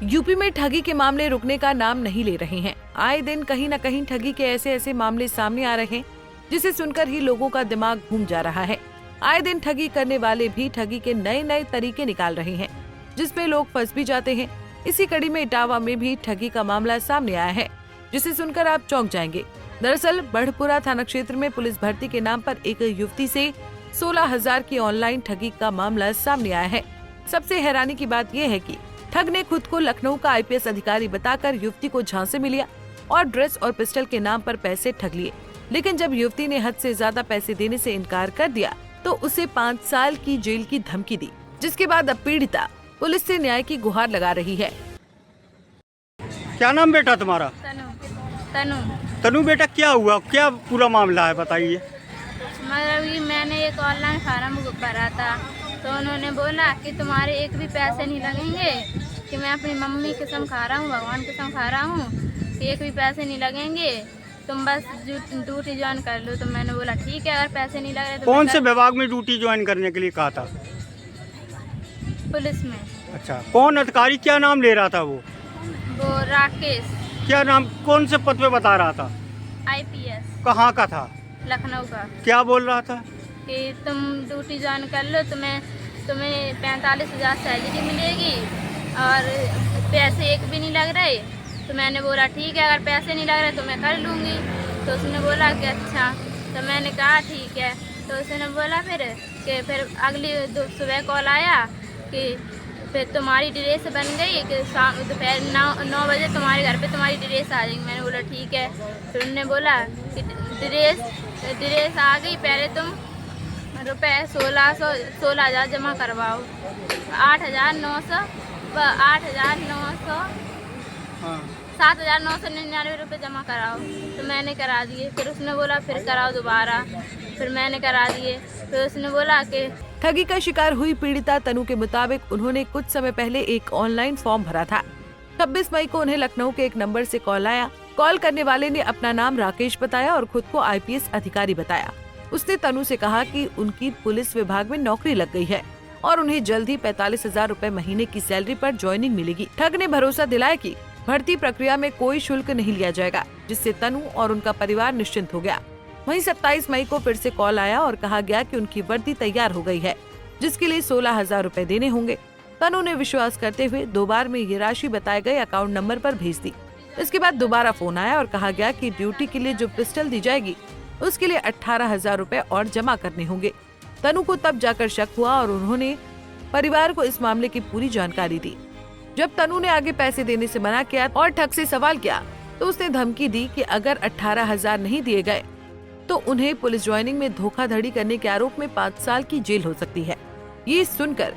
UP में ठगी के मामले रुकने का नाम नहीं ले रहे हैं। आए दिन कहीं न कहीं ठगी के ऐसे मामले सामने आ रहे हैं, जिसे सुनकर ही लोगों का दिमाग घूम जा रहा है। आए दिन ठगी करने वाले भी ठगी के नए तरीके निकाल रहे हैं, जिसमें लोग फंस भी जाते हैं। इसी कड़ी में इटावा में भी ठगी का मामला सामने आया है, जिसे सुनकर आप चौंक जाएंगे। दरअसल बढ़पुरा थाना क्षेत्र में पुलिस भर्ती के नाम पर एक युवती से 16,000 की ऑनलाइन ठगी का मामला सामने आया है। सबसे हैरानी की बात यह है कि ठग ने खुद को लखनऊ का IPS अधिकारी बताकर युवती को झांसे में लिया और ड्रेस और पिस्टल के नाम पर पैसे ठग लिए। लेकिन जब युवती ने हद से ज्यादा पैसे देने से इनकार कर दिया तो उसे 5 साल की जेल की धमकी दी, जिसके बाद अब पीड़िता पुलिस से न्याय की गुहार लगा रही है। क्या नाम बेटा तुम्हारा? तनु। तनु बेटा, क्या हुआ, क्या पूरा मामला है, बताइए। मतलब मैंने एक ऑनलाइन फार्म भरा था, तो उन्होंने बोला कि तुम्हारे एक भी पैसे नहीं लगेंगे, कि मैं अपनी मम्मी कसम खा रहा हूँ, भगवान कसम खा रहा हूँ कि एक भी पैसे नहीं लगेंगे, तुम बस ड्यूटी ज्वाइन कर लो। तो मैंने बोला ठीक है, अगर पैसे नहीं लग रहे तो कौन से विभाग में ड्यूटी ज्वाइन करने के लिए कहा था? पुलिस में। अच्छा, कौन अधिकारी, क्या नाम ले रहा था वो? राकेश। क्या नाम, कौन से पद पे बता रहा था? IPS। कहाँ का था? लखनऊ का। क्या बोल रहा था? कि तुम ड्यूटी ज्वाइन कर लो, तुम्हें 45,000 सैलरी मिलेगी और पैसे एक भी नहीं लग रहे। तो मैंने बोला ठीक है, अगर पैसे नहीं लग रहे तो मैं कर लूँगी। तो उसने बोला कि अच्छा। तो मैंने कहा ठीक है। तो उसने बोला फिर अगली सुबह कॉल आया कि फिर तुम्हारी ड्रेस बन गई कि शाम दोपहर 9 बजे तुम्हारे घर पे तुम्हारी ड्रेस आ जाएगी। मैंने बोला ठीक है। फिर उन्होंने बोला कि ड्रेस आ गई, पहले तुम रुपये 16,000 जमा करवाओ। 8,900 7,999 रुपये जमा कराओ। तो मैंने करा दिए। फिर उसने बोला फिर कराओ दोबारा, फिर मैंने करा दिए। फिर उसने बोला कि ठगी का शिकार हुई पीड़िता तनु के मुताबिक उन्होंने कुछ समय पहले एक ऑनलाइन फॉर्म भरा था। 26 मई को उन्हें लखनऊ के एक नंबर से कॉल आया। कॉल करने वाले ने अपना नाम राकेश बताया और खुद को IPS अधिकारी बताया। उसने तनु से कहा कि उनकी पुलिस विभाग में नौकरी लग गई है और उन्हें जल्द ही 45,000 रूपए महीने की सैलरी पर ज्वाइनिंग मिलेगी। ठग ने भरोसा दिलाया कि भर्ती प्रक्रिया में कोई शुल्क नहीं लिया जाएगा, जिससे तनु और उनका परिवार निश्चिंत हो गया। वहीं 27 मई को फिर से कॉल आया और कहा गया कि उनकी वर्दी तैयार हो गई है, जिसके लिए 16,000 रूपए देने होंगे। तनु ने विश्वास करते हुए 2 बार में ये राशि बताए गए अकाउंट नंबर पर भेज दी। इसके बाद दोबारा फोन आया और कहा गया कि ड्यूटी के लिए जो पिस्टल दी जाएगी उसके लिए 18,000 रूपए और जमा करने होंगे। तनु को तब जाकर शक हुआ और उन्होंने परिवार को इस मामले की पूरी जानकारी दी। जब तनु ने आगे पैसे देने से मना किया और ठग से सवाल किया तो उसने धमकी दी कि अगर 18,000 नहीं दिए गए तो उन्हें पुलिस ज्वाइनिंग में धोखाधड़ी करने के आरोप में 5 साल की जेल हो सकती है। ये सुनकर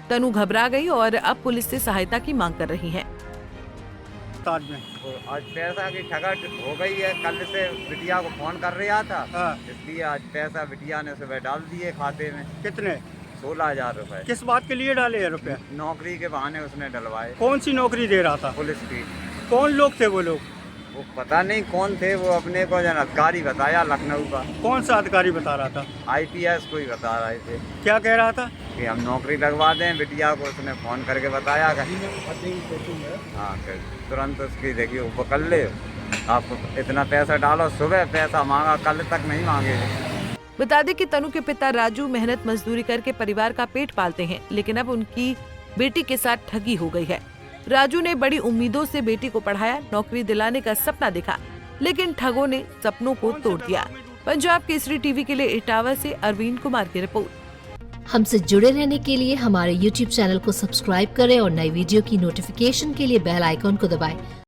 तनु घबरा गई और अब पुलिस से सहायता की मांग कर रही है। आज पैसा की ठगट हो गई है। कल से बिटिया को फोन कर रहा था, इसलिए आज पैसा बिटिया ने सुबह डाल दिए खाते में। कितने? 16,000 रुपए। किस बात के लिए डाले हैं रुपए? नौकरी के बहाने उसने डलवाए। कौन सी नौकरी दे रहा था? पुलिस की। कौन लोग थे वो लोग? वो पता नहीं कौन थे, वो अपने को जन अधिकारी बताया लखनऊ का। कौन सा अधिकारी बता रहा था? IPS को ही बता रहे थे। क्या कह रहा था? कि हम नौकरी लगवा दें बिटिया को। उसने फोन करके बताया हाँ, तुरंत उसकी देखिए वो पकड़ ले, आपको इतना पैसा डालो। सुबह पैसा मांगा, कल तक नहीं मांगे। बता दें कि तनु के पिता राजू मेहनत मजदूरी करके परिवार का पेट पालते हैं, लेकिन अब उनकी बेटी के साथ ठगी हो गई है। राजू ने बड़ी उम्मीदों से बेटी को पढ़ाया, नौकरी दिलाने का सपना देखा, लेकिन ठगों ने सपनों को तोड़ दिया। पंजाब केसरी टीवी के लिए इटावा से अरविंद कुमार की रिपोर्ट। हमसे जुड़े रहने के लिए हमारे YouTube चैनल को सब्सक्राइब करें और नई वीडियो की नोटिफिकेशन के लिए बेल आइकॉन को दबाएं।